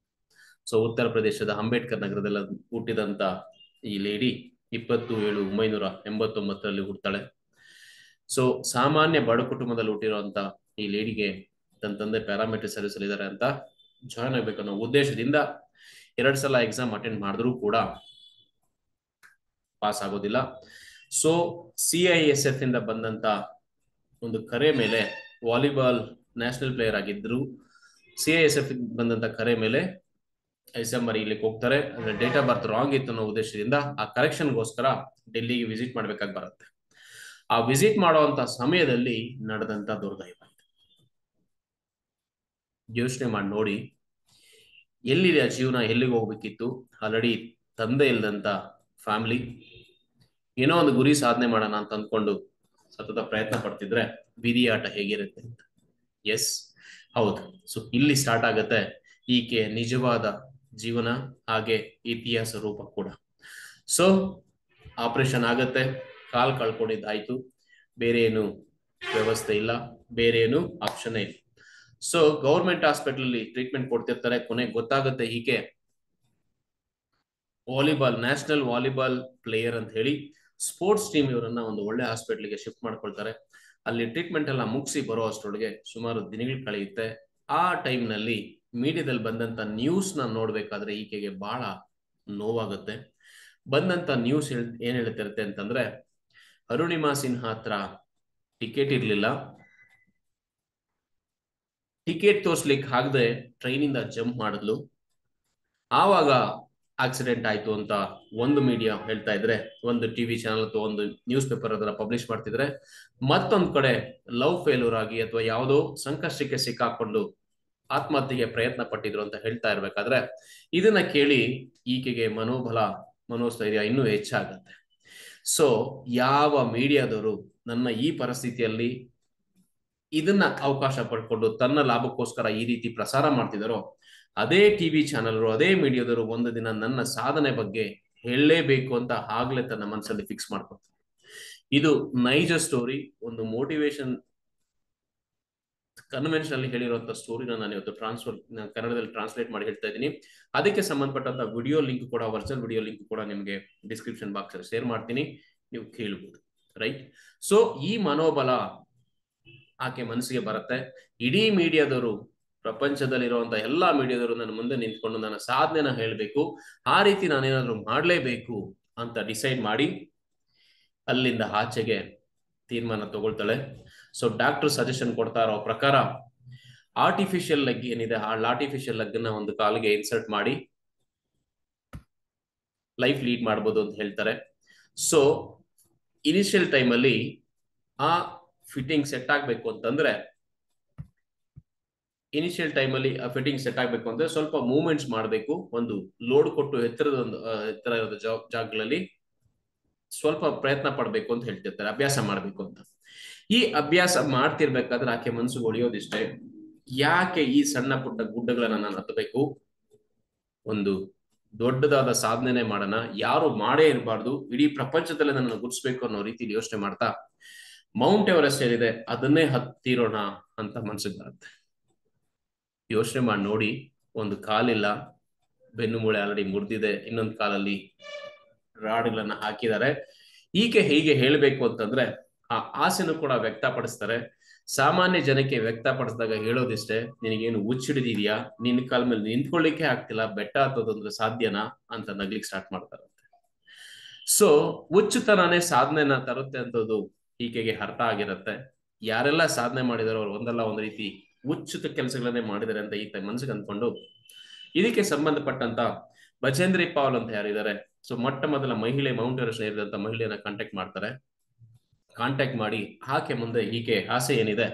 ಸೊ ಉತ್ತರ ಪ್ರದೇಶದ ಅಂಬೇಡ್ಕರ್ ನಗರದಲ್ಲಿ ಹುಟ್ಟಿದಂತ ಈ ಲೇಡಿ 27/1989 ಹುಡ್ತಾಳೆ. ಸೊ ಸಾಮಾನ್ಯ ಬಡ ಕುಟುಂಬದಲ್ಲಿ ಹುಟ್ಟಿರುವಂತ ಈ ಲೇಡಿಗೆ ತನ್ನ ತಂದೆ ಪ್ಯಾರಾಮೆಟ್ರಿಕ್ ಸರ್ವಿಸ್ ಅಲ್ಲಿ ಇದ್ದಾರೆ ಅಂತ ಜಾಯ್ನ್ ಆಗ್ಬೇಕನ್ನೋ ಉದ್ದೇಶದಿಂದ 2 ಸಲ ಎಕ್ಸಾಮ್ ಅಟೆಂಡ್ ಮಾಡಿದ್ರು ಕೂಡ ಪಾಸ್ ಆಗೋದಿಲ್ಲ. ಸೊ CISF ಇಂದ ಬಂದಂತ ಒಂದು ಕರೆ ಮೇಲೆ, ವಾಲಿಬಾಲ್ ನ್ಯಾಷನಲ್ ಪ್ಲೇಯರ್ ಆಗಿದ್ರು, CISF ಬಂದಂತ ಕರೆ ಮೇಲೆ ಎಕ್ಸಾಮ್ ಬರೀಲಿಕ್ಕೆ ಹೋಗ್ತಾರೆ. ಅಂದ್ರೆ ಡೇಟ್ ಆಫ್ ಬರ್ತ್ ರಾಂಗ್ ಇತ್ತು ಅನ್ನೋ ಉದ್ದೇಶದಿಂದ ಆ ಕರೆಕ್ಷನ್ಗೋಸ್ಕರ ಡೆಲ್ಲಿಗೆ ವಿಸಿಟ್ ಮಾಡ್ಬೇಕಾಗಿ ಬರುತ್ತೆ. ಆ ವಿಸಿಟ್ ಮಾಡುವಂತ ಸಮಯದಲ್ಲಿ ನಡೆದಂತ ದುರ್ದೈವ ಯೋಚನೆ ಮಾಡಿ ನೋಡಿ. ಎಲ್ಲಿದೆ ಆ ಜೀವನ, ಎಲ್ಲಿಗೆ ಹೋಗ್ಬೇಕಿತ್ತು? ಆಲ್ರೆಡಿ ತಂದೆ ಇಲ್ದಂತ ಫ್ಯಾಮಿಲಿ, ಏನೋ ಒಂದು ಗುರಿ ಸಾಧನೆ ಮಾಡೋಣ ಅಂತ ಅಂದ್ಕೊಂಡು ಸತತ ಪ್ರಯತ್ನ ಪಡ್ತಿದ್ರೆ ವಿಧಿಯಾಟ ಹೇಗಿರುತ್ತೆ ಅಂತ. ಎಸ್, ಹೌದು. ಸೊ ಇಲ್ಲಿ ಸ್ಟಾರ್ಟ್ ಆಗತ್ತೆ ಈಕೆ ನಿಜವಾದ ಜೀವನ, ಹಾಗೆ ಇತಿಹಾಸ ರೂಪ ಕೂಡ. ಸೊ ಆಪರೇಷನ್ ಆಗತ್ತೆ, ಕಾಲ್ ಕಳ್ಕೊಂಡಿದ್ದಾಯ್ತು, ಬೇರೆ ಏನು ವ್ಯವಸ್ಥೆ ಇಲ್ಲ, ಬೇರೆ ಏನು ಆಪ್ಷನ್ ಇಲ್ಲ. ಸೊ ಗೌರ್ಮೆಂಟ್ ಹಾಸ್ಪಿಟಲ್ ಅಲ್ಲಿ ಟ್ರೀಟ್ಮೆಂಟ್ ಕೊಡ್ತಿರ್ತಾರೆ. ಕೊನೆಗೆ ಗೊತ್ತಾಗುತ್ತೆ ಈಕೆ ನ್ಯಾಷನಲ್ ವಾಲಿಬಾಲ್ ಪ್ಲೇಯರ್ ಅಂತ ಹೇಳಿ ಸ್ಪೋರ್ಟ್ಸ್ ಟೀಮ್ ಇವರನ್ನ ಒಂದು ಒಳ್ಳೆ ಹಾಸ್ಪಿಟಲ್ಗೆ ಶಿಫ್ಟ್ ಮಾಡ್ಕೊಳ್ತಾರೆ. ಅಲ್ಲಿ ಟ್ರೀಟ್ಮೆಂಟ್ ಎಲ್ಲ ಮುಗಿಸಿ ಬರೋ ಅಷ್ಟರೊಳಗೆ ಸುಮಾರು ದಿನಗಳು ಕಳೆಯುತ್ತೆ. ಆ ಟೈಮ್ನಲ್ಲಿ ಮೀಡಿಯಾದಲ್ಲಿ ಬಂದಂತ ನ್ಯೂಸ್ ನ ನೋಡ್ಬೇಕಾದ್ರೆ ಈಕೆಗೆ ಬಹಳ ನೋವಾಗುತ್ತೆ. ಬಂದಂತ ನ್ಯೂಸ್ ಏನ್ ಹೇಳ್ತಿರುತ್ತೆ ಅಂತಂದ್ರೆ, ಅರುಣಿಮಾ ಸಿನ್ಹಾ ಹತ್ರ ಟಿಕೆಟ್ ಇರ್ಲಿಲ್ಲ, ಟಿಕೆಟ್ ತೋರ್ಸ್ಲಿಕ್ಕೆ ಆಗದೆ ಟ್ರೈನಿಂದ ಜಂಪ್ ಮಾಡಿದ್ಲು, ಆವಾಗ ಆಕ್ಸಿಡೆಂಟ್ ಆಯ್ತು ಅಂತ ಒಂದು ಮೀಡಿಯಾ ಹೇಳ್ತಾ ಇದ್ರೆ, ಒಂದು ಟಿವಿ ಚಾನಲ್ ಅಥವಾ ಒಂದು ನ್ಯೂಸ್ ಪೇಪರ್ ಅದನ್ನ ಪಬ್ಲಿಷ್ ಮಾಡ್ತಿದ್ರೆ, ಮತ್ತೊಂದ್ ಕಡೆ ಲವ್ ಫೇಲ್ಯೂರ್ ಆಗಿ ಅಥವಾ ಯಾವುದೋ ಸಂಕಷ್ಟಕ್ಕೆ ಸಿಕ್ಕಾಕೊಂಡು ಆತ್ಮಹತ್ಯೆಗೆ ಪ್ರಯತ್ನ ಪಟ್ಟಿದ್ರು ಅಂತ ಹೇಳ್ತಾ ಇರ್ಬೇಕಾದ್ರೆ ಇದನ್ನ ಕೇಳಿ ಈಕೆಗೆ ಮನೋಸ್ಥೈರ್ಯ ಇನ್ನೂ ಹೆಚ್ಚಾಗತ್ತೆ. ಸೊ ಯಾವ ಮೀಡಿಯಾದವರು ನನ್ನ ಈ ಪರಿಸ್ಥಿತಿಯಲ್ಲಿ ಇದನ್ನ ಅವಕಾಶ ಪಡ್ಕೊಂಡು ತನ್ನ ಲಾಭಕ್ಕೋಸ್ಕರ ಈ ರೀತಿ ಪ್ರಸಾರ ಮಾಡ್ತಿದಾರೋ, ಅದೇ ಟಿವಿ ಚಾನಲ್, ಅದೇ ಮೀಡಿಯಾದವರು ಒಂದು ದಿನ ನನ್ನ ಸಾಧನೆ ಬಗ್ಗೆ ಹೇಳಲೇಬೇಕು ಅಂತ ಆಗ್ಲೇ ತನ್ನ ಮನಸ್ಸಲ್ಲಿ ಫಿಕ್ಸ್ ಮಾಡ್ಕೊತಾರೆ. ಇದು ನೈಜ ಸ್ಟೋರಿ, ಒಂದು ಮೋಟಿವೇಶನ್ ಕನ್ವೆನ್ಷನ್ ಅಲ್ಲಿ ಹೇಳಿರುವಂತ ಸ್ಟೋರಿನ ನಾನು ಇವತ್ತು ಕನ್ನಡದಲ್ಲಿ ಟ್ರಾನ್ಸ್ಲೇಟ್ ಮಾಡಿ ಹೇಳ್ತಾ ಇದ್ದೀನಿ. ಅದಕ್ಕೆ ಸಂಬಂಧಪಟ್ಟಂತ ವಿಡಿಯೋ ಲಿಂಕ್ ಕೂಡ, ವರ್ಚುವಲ್ ವಿಡಿಯೋ ಲಿಂಕ್ ಕೂಡ ನಿಮಗೆ ಡಿಸ್ಕ್ರಿಪ್ಷನ್ ಬಾಕ್ಸ್ ಅಲ್ಲಿ ಶೇರ್ ಮಾಡ್ತೀನಿ, ನೀವು ಕೇಳಬಹುದು, ರೈಟ್? ಸೊ ಈ ಮನೋಬಲ ಆಕೆ ಮನಸ್ಸಿಗೆ ಬರುತ್ತೆ. ಇಡೀ ಮೀಡಿಯಾದವರು, ಪ್ರಪಂಚದಲ್ಲಿರುವಂತ ಎಲ್ಲಾ ಮೀಡಿಯಾದವರು ನನ್ನ ಮುಂದೆ ನಿಂತ್ಕೊಂಡು ನನ್ನ ಸಾಧನೆನ ಹೇಳ್ಬೇಕು, ಆ ರೀತಿ ನಾನೇನಾದ್ರೂ ಮಾಡ್ಲೇಬೇಕು ಅಂತ ಡಿಸೈಡ್ ಮಾಡಿ ಅಲ್ಲಿಂದ ಆಚೆಗೆ ತೀರ್ಮಾನ ತಗೊಳ್ತಾಳೆ. ಸೊ ಡಾಕ್ಟರ್ ಸಜೆಷನ್ ಕೊಡ್ತಾ ಇರೋ ಪ್ರಕಾರ ಆರ್ಟಿಫಿಷಿಯಲ್ ಲೆಗ್ ಏನಿದೆ ಆ ಆರ್ಟಿಫಿಷಿಯಲ್ ಲೆಗ್ ನ ಒಂದು ಕಾಲಿಗೆ ಇನ್ಸರ್ಟ್ ಮಾಡಿ ಲೈಫ್ ಲೀಡ್ ಮಾಡ್ಬೋದು ಅಂತ ಹೇಳ್ತಾರೆ. ಸೊ ಇನಿಷಿಯಲ್ ಟೈಮ್ ಅಲ್ಲಿ ಆ ಫಿಟ್ಟಿಂಗ್ ಸೆಟ್ ಆಗ್ಬೇಕು ಅಂತಂದ್ರೆ ಸ್ವಲ್ಪ ಮೂವ್ಮೆಂಟ್ಸ್ ಮಾಡಬೇಕು. ಒಂದು ಲೋಡ್ ಕೊಟ್ಟು ಎತ್ತರ ಇರೋದ ಜಾಗಗಳಲ್ಲಿ ಸ್ವಲ್ಪ ಪ್ರಯತ್ನ ಪಡಬೇಕು ಅಂತ ಹೇಳ್ತಿರ್ತಾರೆ, ಅಭ್ಯಾಸ ಮಾಡ್ಬೇಕು ಅಂತ. ಈ ಅಭ್ಯಾಸ ಮಾಡ್ತಿರ್ಬೇಕಾದ್ರೆ ಆಕೆ ಮನ್ಸಿಗೆ ಹೊಳೆಯೋದಿಷ್ಟೇ, ಯಾಕೆ ಈ ಸಣ್ಣ ಪುಟ್ಟ ಗುಡ್ಡಗಳನ್ನ ನಾನು ಹತ್ತಬೇಕು, ಒಂದು ದೊಡ್ಡದಾದ ಸಾಧನೆ ಮಾಡೋಣ, ಯಾರು ಮಾಡೇ ಇರಬಾರ್ದು, ಇಡೀ ಪ್ರಪಂಚದಲ್ಲಿ ನನ್ನ ಗುರ್ಸ್ಬೇಕು ಅನ್ನೋ ರೀತಿಯಲ್ಲಿ ಯೋಚನೆ ಮಾಡ್ತಾ ಮೌಂಟ್ ಎವರೆಸ್ಟ್ ಏನಿದೆ ಅದನ್ನೇ ಹತ್ತಿರೋಣ ಅಂತ ಮನ್ಸಿಗೆ ಬರುತ್ತೆ. ಯೋಚನೆ ಮಾಡಿ ನೋಡಿ, ಒಂದು ಕಾಲಿಲ್ಲ, ಬೆನ್ನು ಮೂಳೆ ಆಲ್ರೆಡಿ ಮುರಿದಿದೆ, ಇನ್ನೊಂದು ಕಾಲಲ್ಲಿ ರಾಡ್ಗಳನ್ನ ಹಾಕಿದ್ದಾರೆ. ಈಕೆ ಹೀಗೆ ಹೇಳಬೇಕು ಅಂತಂದ್ರೆ ಆ ಆಸೆನೂ ಕೂಡ ವ್ಯಕ್ತಪಡಿಸ್ತಾರೆ. ಸಾಮಾನ್ಯ ಜನಕ್ಕೆ ವ್ಯಕ್ತಪಡಿಸಿದಾಗ ಹೇಳೋದಿಷ್ಟೇ, ನಿನಗೇನು ಹುಚ್ಚಿಡಿದೀಯಾ, ನಿನ್ನ ಕಾಲ ಮೇಲೆ ನಿಂತ್ಕೊಳ್ಳಿಕ್ಕೆ ಆಗ್ತಿಲ್ಲ, ಬೆಟ್ಟ ಹತ್ತೋದಂದ್ರೆ ಸಾಧ್ಯನಾ ಅಂತ ನಗ್ಲಿಕ್ಕೆ ಸ್ಟಾರ್ಟ್ ಮಾಡ್ತಾರಂತೆ. ಸೊ ಹುಚ್ಚುತನಾನೇ ಸಾಧನೆನ ತರುತ್ತೆ ಅಂತದ್ದು ಈಕೆಗೆ ಅರ್ಥ ಆಗಿರುತ್ತೆ. ಯಾರೆಲ್ಲ ಸಾಧನೆ ಮಾಡಿದಾರೋ ಅವ್ರು ಒಂದಲ್ಲ ಒಂದು ರೀತಿ ಹುಚ್ಚುತ ಕೆಲಸಗಳನ್ನೇ ಮಾಡಿದ್ದಾರೆ ಅಂತ ಈತ ಮನ್ಸಿಗೆ ಅಂದ್ಕೊಂಡು ಇದಕ್ಕೆ ಸಂಬಂಧಪಟ್ಟಂತ ಬಚೇಂದ್ರಿ ಪಾಲ್ ಅಂತ ಯಾರಿದ್ದಾರೆ, ಸೊ ಮೊಟ್ಟ ಮೊದಲ ಮಹಿಳೆ ಮೌಂಟ್ ಎವರೆಸ್ಟ್ ಏರಿದಂತ ಮಹಿಳೆಯನ್ನ ಕಾಂಟ್ಯಾಕ್ಟ್ ಮಾಡ್ತಾರೆ. ಕಾಂಟ್ಯಾಕ್ಟ್ ಮಾಡಿ ಆಕೆ ಮುಂದೆ ಈಕೆ ಆಸೆ ಏನಿದೆ,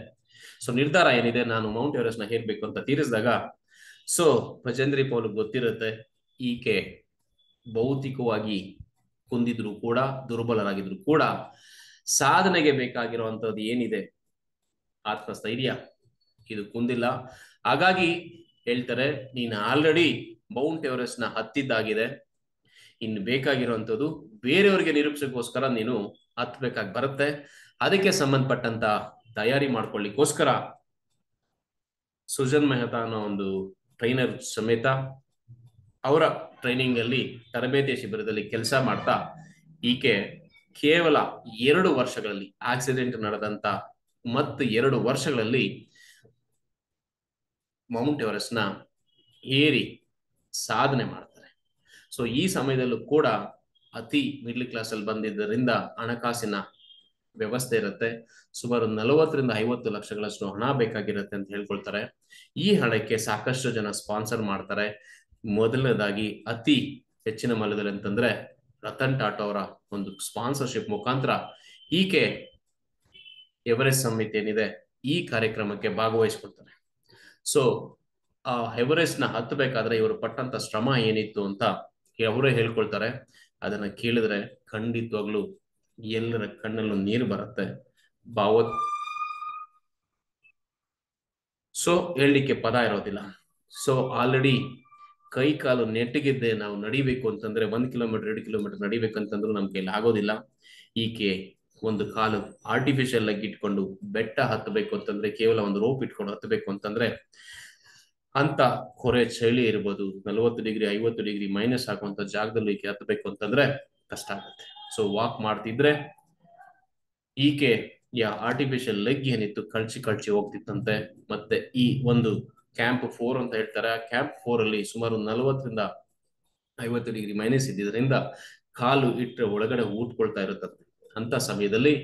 ಸೊ ನಿರ್ಧಾರ ಏನಿದೆ, ನಾನು ಮೌಂಟ್ ಎವರೆಸ್ಟ್ ನ ಹೇರ್ಬೇಕು ಅಂತ ತೀರಿಸಿದಾಗ, ಸೊ ಬಚೇಂದ್ರಿ ಪಾಲ್ ಗೊತ್ತಿರುತ್ತೆ ಈಕೆ ಭೌತಿಕವಾಗಿ ಕುಂದಿದ್ರು ಕೂಡ, ದುರ್ಬಲರಾಗಿದ್ರು ಕೂಡ ಸಾಧನೆಗೆ ಬೇಕಾಗಿರುವಂತದ್ದು ಏನಿದೆ ಆತ್ಮಸ್ಥೈರ್ಯ, ಇದು ಕುಂದಿಲ್ಲ. ಹಾಗಾಗಿ ಹೇಳ್ತಾರೆ, ನೀನು ಆಲ್ರೆಡಿ ಮೌಂಟ್ ಎವರೆಸ್ಟ್ ನ ಹತ್ತಿದ್ದಾಗಿದೆ, ಇನ್ನು ಬೇಕಾಗಿರುವಂತದ್ದು ಬೇರೆಯವರಿಗೆ ನಿರೂಪಿಸೋಕ್ಕೋಸ್ಕರ ನೀನು ಹತ್ಬೇಕಾಗಿ ಬರುತ್ತೆ. ಅದಕ್ಕೆ ಸಂಬಂಧಪಟ್ಟಂತ ತಯಾರಿ ಮಾಡ್ಕೊಳ್ಳಿಕ್ಕೋಸ್ಕರ ಸುಜನ್ ಮೆಹ್ತಾ ಅನ್ನೋ ಒಂದು ಟ್ರೈನರ್ ಸಮೇತ ಅವರ ಟ್ರೈನಿಂಗ್ ಅಲ್ಲಿ ತರಬೇತಿ ಶಿಬಿರದಲ್ಲಿ ಕೆಲಸ ಮಾಡ್ತಾ ಈಕೆ ಕೇವಲ 2 ವರ್ಷಗಳಲ್ಲಿ ಆಕ್ಸಿಡೆಂಟ್ ನಡೆದಂತ ಮತ್ತು 2 ವರ್ಷಗಳಲ್ಲಿ ಮೌಂಟ್ ಎವರೆಸ್ಟ್ ನ ಏರಿ ಸಾಧನೆ ಮಾಡ್ತಾರೆ. ಸೊ ಈ ಸಮಯದಲ್ಲೂ ಕೂಡ ಅತಿ ಮಿಡ್ಲ್ ಕ್ಲಾಸ್ ಅಲ್ಲಿ ಬಂದಿದ್ದರಿಂದ ಹಣಕಾಸಿನ ವ್ಯವಸ್ಥೆ ಇರುತ್ತೆ. ಸುಮಾರು 40-50 ಲಕ್ಷಗಳಷ್ಟು ಹಣ ಬೇಕಾಗಿರುತ್ತೆ ಅಂತ ಹೇಳ್ಕೊಳ್ತಾರೆ. ಈ ಹಣಕ್ಕೆ ಸಾಕಷ್ಟು ಜನ ಸ್ಪಾನ್ಸರ್ ಮಾಡ್ತಾರೆ. ಮೊದಲನೇದಾಗಿ ಅತಿ ಹೆಚ್ಚಿನ ಮೌಲ್ಯದಲ್ಲಿ ಅಂತಂದ್ರೆ ರತನ್ ಟಾಟಾ ಅವರ ಒಂದು ಸ್ಪಾನ್ಸರ್ಶಿಪ್ ಮುಖಾಂತರ ಈಕೆ ಎವರೆಸ್ಟ್ ಸಮಿತಿ ಏನಿದೆ ಈ ಕಾರ್ಯಕ್ರಮಕ್ಕೆ ಭಾಗವಹಿಸ್ಕೊಳ್ತಾರೆ. ಸೊ ಆ ಎವರೆಸ್ಟ್ ನ ಹತ್ತಬೇಕಾದ್ರೆ ಇವರು ಪಟ್ಟಂತ ಶ್ರಮ ಏನಿತ್ತು ಅಂತ ಅವರೇ ಹೇಳ್ಕೊಳ್ತಾರೆ. ಅದನ್ನ ಕೇಳಿದ್ರೆ ಖಂಡಿತವಾಗ್ಲು ಎಲ್ಲರ ಕಣ್ಣಲ್ಲೂ ನೀರು ಬರುತ್ತೆ. ಸೊ ಹೇಳಲಿಕ್ಕೆ ಪದ ಇರೋದಿಲ್ಲ. ಸೊ ಆಲ್ರೆಡಿ ಕೈ ಕಾಲು ನೆಟ್ಟಗಿದ್ದೆ ನಾವು ನಡಿಬೇಕು ಅಂತಂದ್ರೆ 1 ಕಿಲೋಮೀಟರ್ 2 ಕಿಲೋಮೀಟರ್ ನಡಿಬೇಕಂತಂದ್ರೂ ನಮ್ ಕೈಲಿ ಆಗೋದಿಲ್ಲ. ಈಕೆ ಒಂದು ಕಾಲು ಆರ್ಟಿಫಿಷಿಯಲ್ ಆಗಿ ಇಟ್ಕೊಂಡು ಬೆಟ್ಟ ಹತ್ತಬೇಕು ಅಂತಂದ್ರೆ, ಕೇವಲ ಒಂದು ರೋಪ್ ಇಟ್ಕೊಂಡು ಹತ್ತಬೇಕು ಅಂತಂದ್ರೆ ಅಂತ ಕೊರೆ ಚಳಿ ಇರ್ಬೋದು, 40 ಡಿಗ್ರಿ 50 ಡಿಗ್ರಿ ಮೈನಸ್ ಹಾಕುವಂತ ಜಾಗದಲ್ಲಿ ಈಕೆ ಹತ್ತಬೇಕು ಅಂತಂದ್ರೆ ಕಷ್ಟ ಆಗುತ್ತೆ. ಸೊ ವಾಕ್ ಮಾಡ್ತಿದ್ರೆ ಈಕೆ ಆರ್ಟಿಫಿಷಿಯಲ್ ಲೆಗ್ ಏನಿತ್ತು ಕಳ್ಚಿ ಹೋಗ್ತಿತ್ತಂತೆ. ಮತ್ತೆ ಈ ಒಂದು ಕ್ಯಾಂಪ್ 4 ಅಂತ ಹೇಳ್ತಾರೆ, ಆ ಕ್ಯಾಂಪ್ 4 ಅಲ್ಲಿ ಸುಮಾರು 40-50 ಡಿಗ್ರಿ ಮೈನಸ್ ಇದ್ದಿದ್ರಿಂದ ಕಾಲು ಇಟ್ಟರೆ ಒಳಗಡೆ ಊದ್ಕೊಳ್ತಾ ಇರುತ್ತಂತೆ. ಅಂತ ಸಮಯದಲ್ಲಿ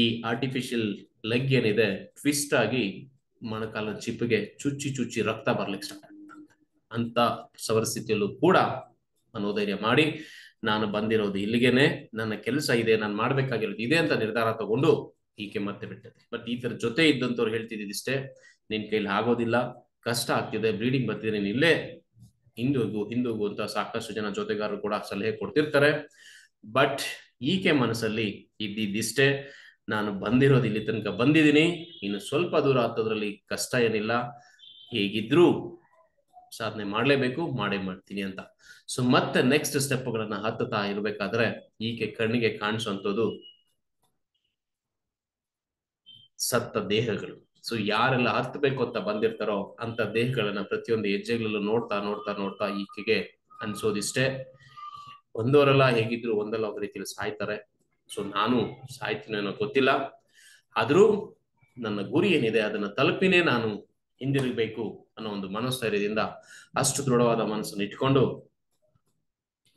ಈ ಆರ್ಟಿಫಿಷಿಯಲ್ ಲೆಗ್ ಏನಿದೆ ಟ್ವಿಸ್ಟ್ ಆಗಿ ಮೊಣಕಾಲ ಚಿಪ್ಪಿಗೆ ಚುಚ್ಚಿ ರಕ್ತ ಬರ್ಲಿಕ್ಕೆ ಸ್ಟಾರ್ಟ್ ಆಗ್ತದೆ. ಅಂತ ಪರಿಸ್ಥಿತಿಯಲ್ಲೂ ಕೂಡ ಮನೋಧೈರ್ಯ ಮಾಡಿ, ನಾನು ಬಂದಿರೋದು ಇಲ್ಲಿಗೆನೆ, ನನ್ನ ಕೆಲಸ ಇದೆ, ನಾನು ಮಾಡ್ಬೇಕಾಗಿರೋದು ಇದೆ ಅಂತ ನಿರ್ಧಾರ ತಗೊಂಡು ಈಕೆ ಮತ್ತೆ ಬಿಟ್ಟದೆ. ಬಟ್ ಈ ತರ ಜೊತೆ ಇದ್ದಂತವ್ರು ಹೇಳ್ತಿದ್ದಿಷ್ಟೇ, ನಿನ್ ಕೈಲಿ ಆಗೋದಿಲ್ಲ, ಕಷ್ಟ ಆಗ್ತಿದೆ, ಬ್ಲೀಡಿಂಗ್ ಬರ್ತಿದೆ, ನೀನ್ ಇಲ್ಲೇ ಹಿಂದೋಗು ಅಂತ ಸಾಕಷ್ಟು ಜನ ಜೊತೆಗಾರರು ಕೂಡ ಸಲಹೆ ಕೊಡ್ತಿರ್ತಾರೆ. ಬಟ್ ಈಕೆ ಮನಸ್ಸಲ್ಲಿ ಇದ್ದಿದ್ದಿಷ್ಟೇ, ನಾನು ಬಂದಿರೋದು ಇಲ್ಲಿ ತನಕ ಬಂದಿದ್ದೀನಿ, ಇನ್ನು ಸ್ವಲ್ಪ ದೂರ ಹತ್ತೋದ್ರಲ್ಲಿ ಕಷ್ಟ ಏನಿಲ್ಲ, ಹೇಗಿದ್ರೂ ಸಾಧನೆ ಮಾಡ್ಲೇಬೇಕು, ಮಾಡೇ ಮಾಡ್ತೀನಿ ಅಂತ. ಸೊ ಮತ್ತೆ ನೆಕ್ಸ್ಟ್ ಸ್ಟೆಪ್ಗಳನ್ನ ಹತ್ತುತ್ತಾ ಇರ್ಬೇಕಾದ್ರೆ ಈಕೆ ಕಣ್ಣಿಗೆ ಕಾಣಿಸುವಂಥದ್ದು ಸತ್ತ ದೇಹಗಳು. ಸೊ ಯಾರೆಲ್ಲ ಹತ್ತಬೇಕು ಅಂತ ಬಂದಿರ್ತಾರೋ ಅಂತ ದೇಹಗಳನ್ನ ಪ್ರತಿಯೊಂದು ಹೆಜ್ಜೆಗಳಲ್ಲೂ ನೋಡ್ತಾ ಈಕೆಗೆ ಅನ್ಸೋದಿಷ್ಟೇ, ಒಂದವರೆಲ್ಲ ಹೇಗಿದ್ರು ಒಂದಲ್ಲ ಒಂದು ರೀತಿಯಲ್ಲಿ ಸಾಯ್ತಾರೆ. ಸೊ ನಾನು ಸಾಯ್ತೀನಿ ಅನ್ನೋ ಗೊತ್ತಿಲ್ಲ, ಆದ್ರೂ ನನ್ನ ಗುರಿ ಏನಿದೆ ಅದನ್ನ ತಲುಪಿನೇ ನಾನು ಹಿಂದಿರುಗಬೇಕು ಅನ್ನೋ ಒಂದು ಮನೋಸ್ಥೈರ್ಯದಿಂದ ಅಷ್ಟು ದೃಢವಾದ ಮನಸ್ಸನ್ನು ಇಟ್ಕೊಂಡು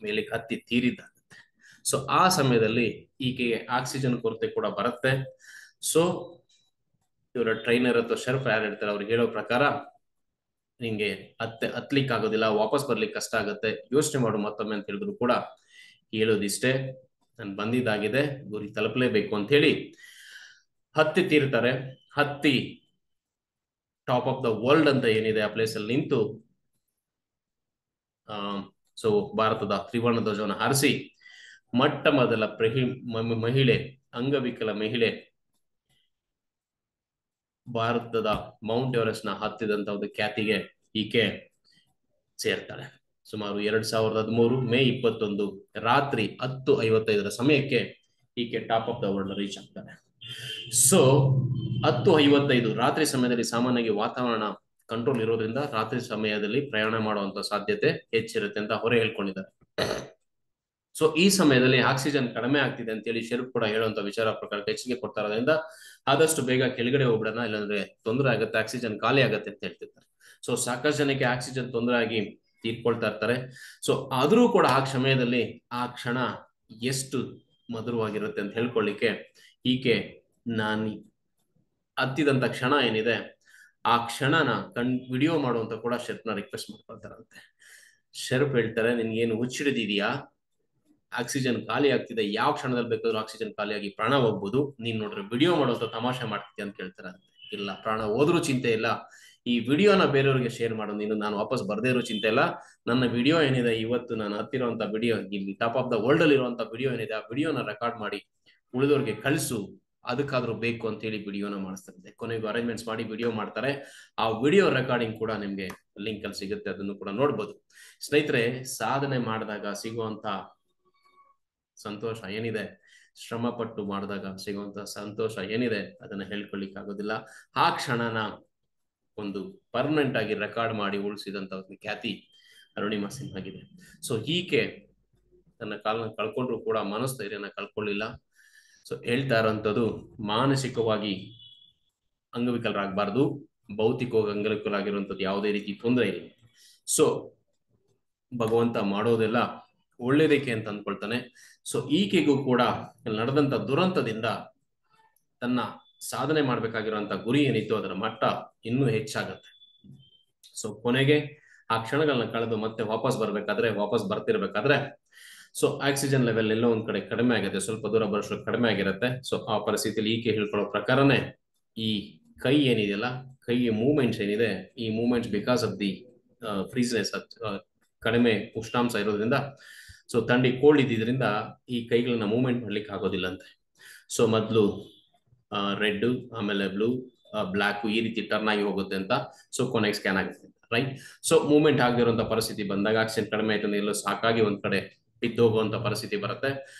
ಮೇಲೆ ಹತ್ತಿ ತೀರಿದ್ದಾಗುತ್ತೆ. ಸೊ ಆ ಸಮಯದಲ್ಲಿ ಈಕೆಗೆ ಆಕ್ಸಿಜನ್ ಕೊರತೆ ಕೂಡ ಬರುತ್ತೆ. ಸೊ ಇವರ ಟ್ರೈನರ್ ಅಥವಾ ಶರ್ಫ್ ಯಾರು ಇರ್ತಾರೆ ಅವ್ರಿಗೆ ಹೇಳೋ ಪ್ರಕಾರ ನಿಂಗೆ ಹತ್ಲಿಕ್ಕೆ ಆಗೋದಿಲ್ಲ, ವಾಪಸ್ ಬರ್ಲಿಕ್ಕೆ ಕಷ್ಟ ಆಗುತ್ತೆ, ಯೋಚನೆ ಮಾಡು ಮತ್ತೊಮ್ಮೆ ಅಂತ ಹೇಳಿದ್ರು ಕೂಡ ಹೇಳೋದಿಷ್ಟೇ, ನಾನು ಬಂದಿದ್ದಾಗಿದೆ, ಗುರಿ ತಲುಪಲೇಬೇಕು ಅಂತ ಹೇಳಿ ಹತ್ತಿ ತೀರ್ತಾರೆ. ಹತ್ತಿ ಟಾಪ್ ಆಫ್ ದ ವರ್ಲ್ಡ್ ಅಂತ ಏನಿದೆ ಆ ಪ್ಲೇಸ್ ಅಲ್ಲಿ ನಿಂತು ಸೊ ಭಾರತದ ತ್ರಿವರ್ಣ ಧ್ವಜವನ್ನು ಹಾರಿಸಿ ಮೊಟ್ಟ ಮೊದಲ ಮಹಿಳೆ, ಅಂಗವಿಕಲ ಮಹಿಳೆ ಭಾರತದ ಮೌಂಟ್ ಎವರೆಸ್ಟ್ ನ ಹತ್ತಿದಂತ ಒಂದು ಖ್ಯಾತಿಗೆ ಈಕೆ ಸೇರ್ತಾಳೆ. ಸುಮಾರು 2013 ಮೇ 21 ರಾತ್ರಿ 10:55 ಸಮಯಕ್ಕೆ ಈಕೆ top of the world reach ಆಗ್ತಾಳೆ. ಸೊ 10:55 ರಾತ್ರಿ ಸಮಯದಲ್ಲಿ ಸಾಮಾನ್ಯವಾಗಿ ವಾತಾವರಣ ಕಂಟ್ರೋಲ್ ಇರೋದ್ರಿಂದ ರಾತ್ರಿ ಸಮಯದಲ್ಲಿ ಪ್ರಯಾಣ ಮಾಡುವಂತ ಸಾಧ್ಯತೆ ಹೆಚ್ಚಿರುತ್ತೆ ಅಂತ ಹೊರ ಹೇಳ್ಕೊಂಡಿದ್ದಾರೆ. ಸೊ ಈ ಸಮಯದಲ್ಲಿ ಆಕ್ಸಿಜನ್ ಕಡಿಮೆ ಆಗ್ತಿದೆ ಅಂತೇಳಿ ಶೆರ್ಫ್ ಕೂಡ ಹೇಳುವಂತ ವಿಚಾರ ಪ್ರಕಾರ ಹೆಚ್ಚಿಗೆ ಕೊಡ್ತಾ ಇರೋದ್ರಿಂದ ಆದಷ್ಟು ಬೇಗ ಕೆಳಗಡೆ ಹೋಗ್ಬಿಡೋಣ, ಇಲ್ಲಾಂದ್ರೆ ತೊಂದರೆ ಆಗುತ್ತೆ, ಆಕ್ಸಿಜನ್ ಖಾಲಿ ಆಗುತ್ತೆ ಅಂತ ಹೇಳ್ತಿರ್ತಾರೆ. ಸೊ ಸಾಕಷ್ಟು ಜನಕ್ಕೆ ಆಕ್ಸಿಜನ್ ತೊಂದರೆ ಆಗಿ ತೀರ್ಕೊಳ್ತಾ ಇರ್ತಾರೆ. ಸೊ ಆದ್ರೂ ಕೂಡ ಆ ಸಮಯದಲ್ಲಿ ಆ ಕ್ಷಣ ಎಷ್ಟು ಮಧುರವಾಗಿರುತ್ತೆ ಅಂತ ಹೇಳ್ಕೊಳ್ಳಿಕ್ಕೆ ಈಕೆ ನಾನು ಹತ್ತಿದಂತ ಕ್ಷಣ ಏನಿದೆ ಆ ಕ್ಷಣನ ವಿಡಿಯೋ ಮಾಡುವಂತ ಕೂಡ ಶೆರ್ಫ್ನ ರಿಕ್ವೆಸ್ಟ್ ಮಾಡ್ಕೊಳ್ತಾರಂತೆ. ಶೆರ್ಫ್ ಹೇಳ್ತಾರೆ, ನಿನ್ಗೇನು ಹುಚ್ಚಿಡಿದೀಯಾ, ಆಕ್ಸಿಜನ್ ಖಾಲಿ ಆಗ್ತಿದೆ, ಯಾವ ಕ್ಷಣದಲ್ಲಿ ಬೇಕಾದ್ರೂ ಆಕ್ಸಿಜನ್ ಖಾಲಿಯಾಗಿ ಪ್ರಾಣ ಹೋಗ್ಬೋದು, ನೀನ್ ನೋಡ್ರೆ ವಿಡಿಯೋ ಮಾಡುವಂತ ತಮಾಷೆ ಮಾಡ್ತಿದ್ದೆ ಅಂತ ಕೇಳ್ತಾರೆ. ಇಲ್ಲ, ಪ್ರಾಣ ಹೋದ್ರೂ ಚಿಂತೆ ಇಲ್ಲ, ಈ ವಿಡಿಯೋನ ಬೇರೆಯವ್ರಿಗೆ ಶೇರ್ ಮಾಡು, ನೀನು ನಾನು ವಾಪಸ್ ಬರ್ದೇ ಇರೋ ಚಿಂತೆ ಇಲ್ಲ, ನನ್ನ ವಿಡಿಯೋ ಏನಿದೆ ಇವತ್ತು ನಾನು ಹತ್ತಿರುವಂತ ವಿಡಿಯೋ, ಇಲ್ಲಿ ಟಾಪ್ ಆಫ್ ದ ವರ್ಲ್ಡ್ ಅಲ್ಲಿ ಇರುವಂತ ವಿಡಿಯೋ ಏನಿದೆ ಆ ವಿಡಿಯೋನ ರೆಕಾರ್ಡ್ ಮಾಡಿ ಉಳಿದವ್ರಿಗೆ ಕಳಿಸು, ಅದಕ್ಕಾದ್ರೂ ಬೇಕು ಅಂತ ಹೇಳಿ ವಿಡಿಯೋನ ಮಾಡಿಸ್ತಾರೆ. ಕೊನೆಗೂ ಅರೇಂಜ್ಮೆಂಟ್ಸ್ ಮಾಡಿ ವಿಡಿಯೋ ಮಾಡ್ತಾರೆ. ಆ ವಿಡಿಯೋ ರೆಕಾರ್ಡಿಂಗ್ ಕೂಡ ನಿಮ್ಗೆ ಲಿಂಕ್ ಅಲ್ಲಿ ಸಿಗುತ್ತೆ, ಅದನ್ನು ಕೂಡ ನೋಡ್ಬೋದು. ಸ್ನೇಹಿತರೆ, ಸಾಧನೆ ಮಾಡಿದಾಗ ಸಿಗುವಂತ ಸಂತೋಷ ಏನಿದೆ, ಶ್ರಮ ಪಟ್ಟು ಮಾಡಿದಾಗ ಸಿಗುವಂತ ಸಂತೋಷ ಏನಿದೆ ಅದನ್ನ ಹೇಳ್ಕೊಳ್ಳಿಕ್ ಆಗೋದಿಲ್ಲ. ಆ ಕ್ಷಣನ ಒಂದು ಪರ್ಮನೆಂಟ್ ಆಗಿ ರೆಕಾರ್ಡ್ ಮಾಡಿ ಉಳಿಸಿದಂತ ಖ್ಯಾತಿ ಅರುಣಿಮಾ ಸಿಂಗ್ ಆಗಿದೆ. ಸೊ ಈಕೆ ತನ್ನ ಕಾಲನ ಕಳ್ಕೊಂಡ್ರು ಕೂಡ ಮನಸ್ಥೈರ್ಯನ ಕಳ್ಕೊಳ್ಳಿಲ್ಲ. ಸೊ ಹೇಳ್ತಾ ಇರೋಂಥದ್ದು, ಮಾನಸಿಕವಾಗಿ ಅಂಗವಿಕಲರಾಗಬಾರ್ದು, ಭೌತಿಕವಾಗಿ ಅಂಗವಿಕಲರಾಗಿರುವಂಥದ್ದು ಯಾವುದೇ ರೀತಿ ತೊಂದರೆ ಇಲ್ಲ. ಸೊ ಭಗವಂತ ಮಾಡೋದೆಲ್ಲ ಒಳ್ಳೇದಕ್ಕೆ ಅಂತ ಅಂದ್ಕೊಳ್ತಾನೆ. ಸೊ ಈಕೆಗೂ ಕೂಡ ನಡೆದಂತ ದುರಂತದಿಂದ ತನ್ನ ಸಾಧನೆ ಮಾಡ್ಬೇಕಾಗಿರುವಂತ ಗುರಿ ಏನಿತ್ತು ಅದರ ಮಟ್ಟ ಇನ್ನೂ ಹೆಚ್ಚಾಗತ್ತೆ. ಸೊ ಕೊನೆಗೆ ಆ ಕ್ಷಣಗಳನ್ನ ಕಳೆದು ಮತ್ತೆ ವಾಪಸ್ ಬರ್ತಿರ್ಬೇಕಾದ್ರೆ ಸೊ ಆಕ್ಸಿಜನ್ ಲೆವೆಲ್ ಎಲ್ಲೋ ಒಂದ್ ಕಡೆ ಕಡಿಮೆ ಆಗುತ್ತೆ, ಸ್ವಲ್ಪ ದೂರ ಬರೋಷ್ಟು ಕಡಿಮೆ ಆಗಿರುತ್ತೆ. ಸೊ ಆ ಪರಿಸ್ಥಿತಿಯಲ್ಲಿ ಈಕೆ ಹೇಳ್ಕೊಳ್ಳೋ ಪ್ರಕಾರನೇ ಈ ಕೈ ಏನಿದೆಯಲ್ಲ, ಕೈ ಮೂವ್ಮೆಂಟ್ಸ್ ಏನಿದೆ, ಈ ಮೂವ್ಮೆಂಟ್ಸ್ ಬಿಕಾಸ್ ಆಫ್ ದಿ ಫ್ರೀಸ್ನೆಸ್, ಕಡಿಮೆ ಉಷ್ಣಾಂಶ ಇರೋದ್ರಿಂದ, ಸೊ ಥಂಡಿ ಕೋಲ್ಡ್ ಇದ್ದಿದ್ರಿಂದ ಈ ಕೈಗಳನ್ನ ಮೂವ್ಮೆಂಟ್ ಮಾಡ್ಲಿಕ್ಕೆ ಆಗೋದಿಲ್ಲ ಅಂತೆ. ಸೊ ಮೊದಲು ರೆಡ್, ಆಮೇಲೆ ಬ್ಲೂ, ಬ್ಲಾಕ್, ಈ ರೀತಿ ಟರ್ನ್ ಆಗಿ ಹೋಗುತ್ತೆ ಅಂತ. ಸೊ ಕೊನೆಗೆ ಸ್ಕ್ಯಾನ್ ಆಗುತ್ತೆ, ರೈಟ್. ಸೊ ಮೂವ್ಮೆಂಟ್ ಆಗದಿರುವಂತ ಪರಿಸ್ಥಿತಿ ಬಂದಾಗ, ಆಕ್ಸಿಜನ್ ಕಡಿಮೆ ಆಯ್ತು, ಎಲ್ಲೋ ಸಾಕಾಗಿ ಒಂದ್ ಕಡೆ ಬಿದ್ದೋಗುವಂತ ಪರಿಸ್ಥಿತಿ ಬರುತ್ತೆ.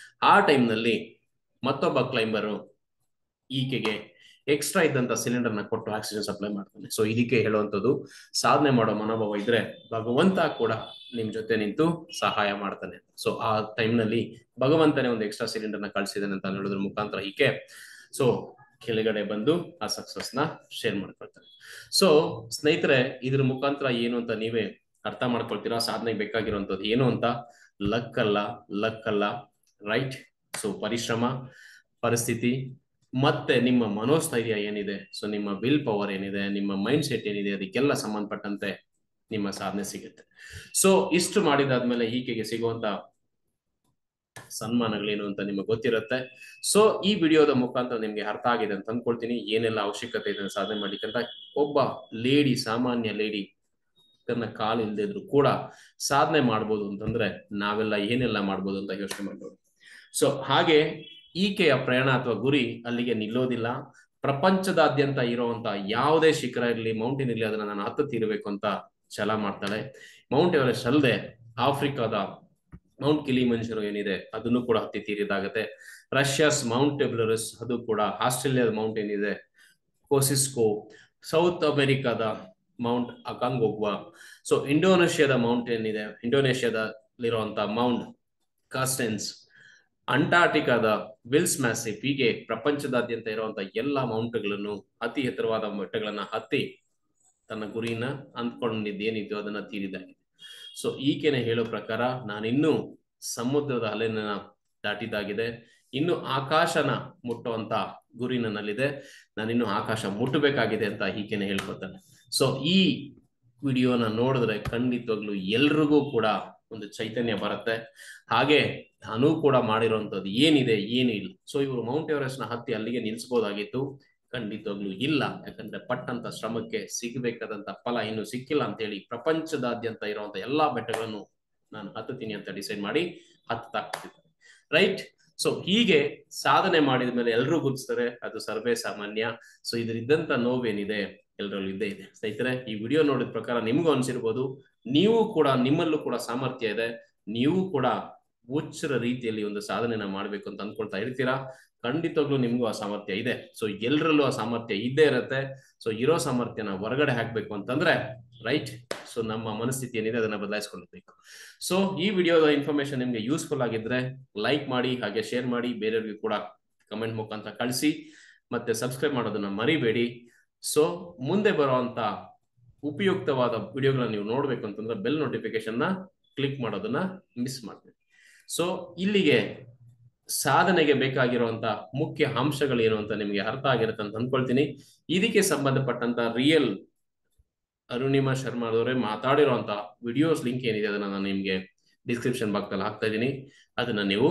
ಆ ಟೈಮ್ನಲ್ಲಿ ಮತ್ತೊಬ್ಬ ಕ್ಲೈಂಬರು ಈಕೆಗೆ ಎಕ್ಸ್ಟ್ರಾ ಇದ್ದಂತ ಸಿಲಿಂಡರ್ನ ಕೊಟ್ಟು ಆಕ್ಸಿಜನ್ ಸಪ್ಲೈ ಮಾಡ್ತಾನೆ. ಸೊ ಇದಕ್ಕೆ ಹೇಳುವಂಥದ್ದು, ಸಾಧನೆ ಮಾಡೋ ಮನೋಭಾವ ಇದ್ರೆ ಭಗವಂತ ಕೂಡ ನಿಮ್ ಜೊತೆ ನಿಂತು ಸಹಾಯ ಮಾಡ್ತಾನೆ. ಸೊ ಆ ಟೈಮ್ನಲ್ಲಿ ಭಗವಂತನೇ ಒಂದು ಎಕ್ಸ್ಟ್ರಾ ಸಿಲಿಂಡರ್ನ ಕಳಿಸಿದಾನೆ ಅಂತ ಹೇಳೋದ್ರ ಮುಖಾಂತರ ಈಕೆ ಸೊ ಕೆಳಗಡೆ ಬಂದು ಆ ಸಕ್ಸಸ್ ನ ಶೇರ್ ಮಾಡ್ಕೊಳ್ತಾರೆ. ಸೊ ಸ್ನೇಹಿತರೆ, ಇದ್ರ ಮುಖಾಂತರ ಏನು ಅಂತ ನೀವೇ ಅರ್ಥ ಮಾಡ್ಕೊಳ್ತೀರಾ. ಸಾಧನೆಗೆ ಬೇಕಾಗಿರುವಂತದ್ದು ಏನು ಅಂತ, ಲಕ್ ಅಲ್ಲ, ರೈಟ್. ಸೊ ಪರಿಶ್ರಮ, ಪರಿಸ್ಥಿತಿ, ಮತ್ತೆ ನಿಮ್ಮ ಮನೋಸ್ಥೈರ್ಯ ಏನಿದೆ, ಸೊ ನಿಮ್ಮ ವಿಲ್ ಪವರ್ ಏನಿದೆ, ನಿಮ್ಮ ಮೈಂಡ್ ಸೆಟ್ ಏನಿದೆ, ಅದಕ್ಕೆಲ್ಲ ಸಂಬಂಧಪಟ್ಟಂತೆ ನಿಮ್ಮ ಸಾಧನೆ ಸಿಗುತ್ತೆ. ಸೊ ಇಷ್ಟು ಮಾಡಿದಾದ್ಮೇಲೆ ಈಕೆಗೆ ಸಿಗುವಂತ ಸನ್ಮಾನಗಳೇನು ಅಂತ ನಿಮಗೆ ಗೊತ್ತಿರುತ್ತೆ. ಸೊ ಈ ವಿಡಿಯೋದ ಮುಖಾಂತರ ನಿಮ್ಗೆ ಅರ್ಥ ಆಗಿದೆ ಅಂತ ಅಂದ್ಕೊಳ್ತೀನಿ, ಏನೆಲ್ಲ ಅವಶ್ಯಕತೆ ಇದೆ ಸಾಧನೆ ಮಾಡ್ಲಿಕ್ಕೆ ಅಂತ. ಒಬ್ಬ ಲೇಡಿ, ಸಾಮಾನ್ಯ ಲೇಡಿ ತನ್ನ ಕಾಲು ಇಲ್ದಿದ್ರು ಕೂಡ ಸಾಧನೆ ಮಾಡ್ಬೋದು ಅಂತಂದ್ರೆ ನಾವೆಲ್ಲ ಏನೆಲ್ಲ ಮಾಡ್ಬೋದು ಅಂತ ಯೋಚನೆ ಮಾಡ್ಬೋದು. ಸೊ ಹಾಗೆ ಈಕೆಯ ಪ್ರಯಾಣ ಅಥವಾ ಗುರಿ ಅಲ್ಲಿಗೆ ನಿಲ್ಲೋದಿಲ್ಲ. ಪ್ರಪಂಚದಾದ್ಯಂತ ಇರುವಂತ ಯಾವುದೇ ಶಿಖರ ಇರಲಿ, ಮೌಂಟೇನ್ ಇರಲಿ, ಅದನ್ನ ನಾನು ಹತ್ತು ತೀರಬೇಕು ಅಂತ ಛಲ ಮಾಡ್ತಾಳೆ. ಮೌಂಟ್ ಎವರೆಸ್ಟ್ ಅಲ್ಲದೆ ಆಫ್ರಿಕಾದ ಮೌಂಟ್ ಕಿಲಿಮಂಜರೋ ಏನಿದೆ ಅದನ್ನು ಕೂಡ ಹತ್ತಿ ತೀರಿದಾಗತ್ತೆ. ರಷ್ಯಾಸ್ ಮೌಂಟ್ ಎವರೆಸ್ಟ್, ಅದು ಕೂಡ ಆಸ್ಟ್ರೇಲಿಯಾದ ಮೌಂಟೇನ್ ಇದೆ ಕೋಸಿಸ್ಕೋ, ಸೌತ್ ಅಮೆರಿಕಾದ ಮೌಂಟ್ ಅಕಾಂಗೋಗ್ವಾ, ಸೊ ಇಂಡೋನೇಷ್ಯಾದ ಮೌಂಟೇನ್ ಇದೆ, ಇಂಡೋನೇಷ್ಯಾದಲ್ಲಿರುವಂತ ಮೌಂಟ್ ಕಾಸ್ಟೆನ್ಸ್, ಅಂಟಾರ್ಟಿಕಾದ ವಿಲ್ಸ್ ಮ್ಯಾಸಿಫ್, ಹೀಗೆ ಪ್ರಪಂಚದಾದ್ಯಂತ ಇರುವಂತ ಎಲ್ಲಾ ಮೌಂಟ್ಗಳನ್ನು, ಅತಿ ಎತ್ತರವಾದ ಬೆಟ್ಟಗಳನ್ನ ಹತ್ತಿ ತನ್ನ ಗುರಿನ ಅಂದ್ಕೊಂಡಿದ್ದೇನಿತ್ತು ಅದನ್ನ ತೀರಿದಾಗಿದೆ. ಸೊ ಈಕೆನೆ ಹೇಳೋ ಪ್ರಕಾರ, ನಾನಿನ್ನೂ ಸಮುದ್ರದ ಅಲೆನ ದಾಟಿದಾಗಿದೆ, ಇನ್ನು ಆಕಾಶನ ಮುಟ್ಟುವಂತ ಗುರಿ ನನ್ನಲ್ಲಿದೆ, ನಾನಿನ್ನು ಆಕಾಶ ಮುಟ್ಟಬೇಕಾಗಿದೆ ಅಂತ ಈಕೆನೆ ಹೇಳ್ಕೊತಾನೆ. ಸೊ ಈ ವಿಡಿಯೋನ ನೋಡಿದ್ರೆ ಖಂಡಿತವಾಗ್ಲು ಎಲ್ರಿಗೂ ಕೂಡ ಒಂದು ಚೈತನ್ಯ ಬರುತ್ತೆ. ಹಾಗೆ ನಾನು ಕೂಡ ಮಾಡಿರುವಂತದ್ದು ಏನಿದೆ ಏನಿಲ್ಲ. ಸೊ ಇವರು ಮೌಂಟ್ ಎವರೆಸ್ಟ್ ನ ಹತ್ತಿ ಅಲ್ಲಿಗೆ ನಿಲ್ಸಬಹುದಾಗಿತ್ತು, ಖಂಡಿತವಾಗ್ಲೂ ಇಲ್ಲ. ಯಾಕಂದ್ರೆ ಪಟ್ಟಂತ ಶ್ರಮಕ್ಕೆ ಸಿಗಬೇಕಾದಂತ ಫಲ ಇನ್ನು ಸಿಕ್ಕಿಲ್ಲ ಅಂತ ಹೇಳಿ ಪ್ರಪಂಚದಾದ್ಯಂತ ಇರುವಂತ ಎಲ್ಲಾ ಬೆಟ್ಟಗಳನ್ನು ನಾನು ಹತ್ತುತ್ತೀನಿ ಅಂತ ಡಿಸೈಡ್ ಮಾಡಿ ಹತ್ತಾಕ್ತಿದ್ದಾರೆ. ರೈಟ್. ಸೊ ಹೀಗೆ ಸಾಧನೆ ಮಾಡಿದ ಮೇಲೆ ಎಲ್ಲರೂ ಗುರುತಿಸ್ತಾರೆ, ಅದು ಸರ್ವೇ ಸಾಮಾನ್ಯ. ಸೊ ಇದ್ರಿದ್ದಂತ ನೋವೇನಿದೆ ಎಲ್ಲರಲ್ಲೂ ಇದ್ದೇ ಇದೆ. ಸ್ನೇಹಿತರೆ, ಈ ವಿಡಿಯೋ ನೋಡಿದ ಪ್ರಕಾರ ನಿಮ್ಗೂ ಅನ್ಸಿರ್ಬೋದು, ನೀವು ಕೂಡ ನಿಮ್ಮಲ್ಲೂ ಕೂಡ ಸಾಮರ್ಥ್ಯ ಇದೆ, ನೀವು ಕೂಡ ಹುಚ್ಚರ ರೀತಿಯಲ್ಲಿ ಒಂದು ಸಾಧನೆನ ಮಾಡ್ಬೇಕು ಅಂತ ಅನ್ಕೊಳ್ತಾ ಇರ್ತೀರಾ. ಖಂಡಿತವಾಗ್ಲೂ ನಿಮ್ಗೂ ಆ ಸಾಮರ್ಥ್ಯ ಇದೆ. ಸೊ ಎಲ್ಲರಲ್ಲೂ ಆ ಸಾಮರ್ಥ್ಯ ಇದ್ದೇ ಇರುತ್ತೆ. ಸೊ ಇರೋ ಸಾಮರ್ಥ್ಯನ ಹೊರಗಡೆ ಹಾಕ್ಬೇಕು ಅಂತಂದ್ರೆ ರೈಟ್, ಸೊ ನಮ್ಮ ಮನಸ್ಥಿತಿ ಏನಿದೆ ಅದನ್ನ ಬದಲಾಯಿಸ್ಕೊಳ್ಬೇಕು. ಸೊ ಈ ವಿಡಿಯೋದ ಇನ್ಫಾರ್ಮೇಶನ್ ನಿಮ್ಗೆ ಯೂಸ್ಫುಲ್ ಆಗಿದ್ರೆ ಲೈಕ್ ಮಾಡಿ, ಹಾಗೆ ಶೇರ್ ಮಾಡಿ, ಬೇರೆಯವ್ರಿಗೂ ಕೂಡ ಕಮೆಂಟ್ ಮುಖಾಂತರ ಕಳಿಸಿ, ಮತ್ತೆ ಸಬ್ಸ್ಕ್ರೈಬ್ ಮಾಡೋದನ್ನ ಮರಿಬೇಡಿ. ಸೊ ಮುಂದೆ ಬರುವಂತ ಉಪಯುಕ್ತವಾದ ವಿಡಿಯೋಗಳನ್ನ ನೀವು ನೋಡ್ಬೇಕು ಅಂತಂದ್ರೆ ಬೆಲ್ ನೋಟಿಫಿಕೇಶನ್ ನ ಕ್ಲಿಕ್ ಮಾಡೋದನ್ನ ಮಿಸ್ ಮಾಡಬೇಡಿ. ಸೊ ಇಲ್ಲಿಗೆ ಸಾಧನೆಗೆ ಬೇಕಾಗಿರುವಂತ ಮುಖ್ಯ ಅಂಶಗಳೇನು ಅಂತ ನಿಮ್ಗೆ ಅರ್ಥ ಆಗಿರುತ್ತೆ ಅಂತ ಅನ್ಕೊಳ್ತೀನಿ. ಇದಕ್ಕೆ ಸಂಬಂಧಪಟ್ಟಂತ ರಿಯಲ್ ಅರುಣಿಮಾ ಶರ್ಮಾ ಅವರೇ ಮಾತಾಡಿರುವಂತ ವಿಡಿಯೋಸ್ ಲಿಂಕ್ ಏನಿದೆ ಅದನ್ನ ನಾನು ನಿಮ್ಗೆ ಡಿಸ್ಕ್ರಿಪ್ಷನ್ ಬಾಕ್ಸಲ್ಲಿ ಹಾಕ್ತಾ ಇದ್ದೀನಿ. ಅದನ್ನ ನೀವು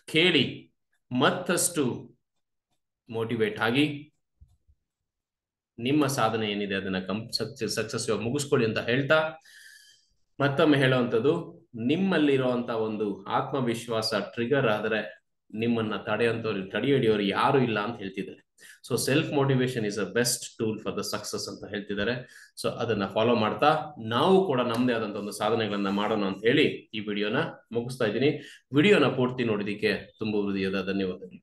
ಕೇಳಿ ಮತ್ತಷ್ಟು ಮೋಟಿವೇಟ್ ಆಗಿ ನಿಮ್ಮ ಸಾಧನೆ ಏನಿದೆ ಅದನ್ನ ಸಕ್ಸಸ್ ಮುಗಿಸ್ಕೊಳ್ಳಿ ಅಂತ ಹೇಳ್ತಾ, ಮತ್ತೊಮ್ಮೆ ಹೇಳುವಂಥದ್ದು, ನಿಮ್ಮಲ್ಲಿರುವಂತ ಒಂದು ಆತ್ಮವಿಶ್ವಾಸ ಟ್ರಿಗರ್ ಆದ್ರೆ ನಿಮ್ಮನ್ನ ತಡೆ ಹಿಡಿಯೋರು ಯಾರು ಇಲ್ಲ ಅಂತ ಹೇಳ್ತಿದ್ದಾರೆ. So self motivation is a best tool for the success ಅಂತ ಹೇಳ್ತಿದ್ದಾರೆ. ಸೊ ಅದನ್ನ ಫಾಲೋ ಮಾಡ್ತಾ ನಾವು ಕೂಡ ನಮ್ದೇ ಆದಂತ ಒಂದು ಸಾಧನೆಗಳನ್ನ ಮಾಡೋಣ ಅಂತ ಹೇಳಿ ಈ ವಿಡಿಯೋನ ಮುಗಿಸ್ತಾ ಇದ್ದೀನಿ. ವಿಡಿಯೋನ ಪೂರ್ತಿ ನೋಡಿದಕ್ಕೆ ತುಂಬ ಹೃದಯದ ಧನ್ಯವಾದಗಳು.